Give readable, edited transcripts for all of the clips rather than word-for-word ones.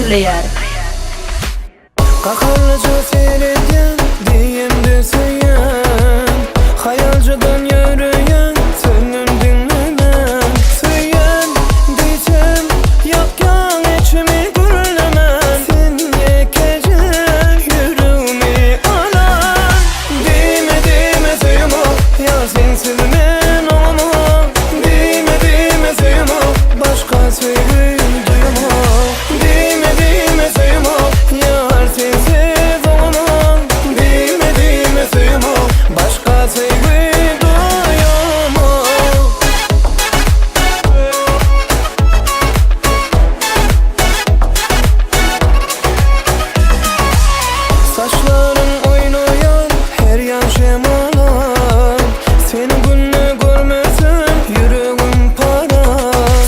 hazırlayar. Qaharlıca seyreden diyemde söyleyen, hayalcadan yürüyen senin dinlenen. Söyleyen diyeceğim yakyan içimi gürlemen, sen yekecek yüreğimi alan. Dime söyüm o, ya sensiz men olamam. Dime söyüm o, başka söyleyim duyamam. Dime söyüm o, yar sensiz olamam. Dime söyüm o, başka sevgi duyamam. Saçların oynayan her yan şemalar, seni günlü görmesin yüreğim para.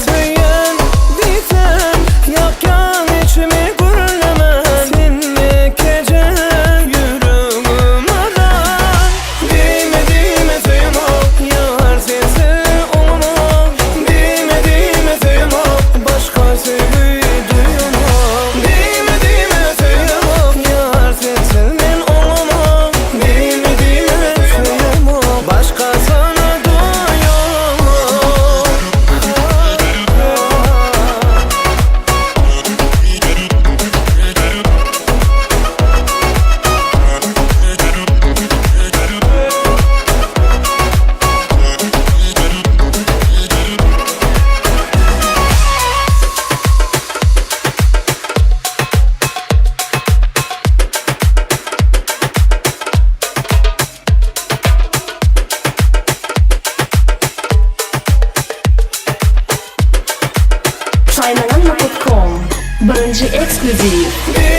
Söyleyen diyeceğim yakyan içimi gürlemen, sen yekecek yüreğim aran. Dime söyüm o, yar sensiz olamam. Dime söyüm o, başka sevgi duyamam. Dime söyüm o, yar sensiz men olamam. Dime söyüm o, başka sana duyamam. Chaynalanma.com birinci ekskluziv.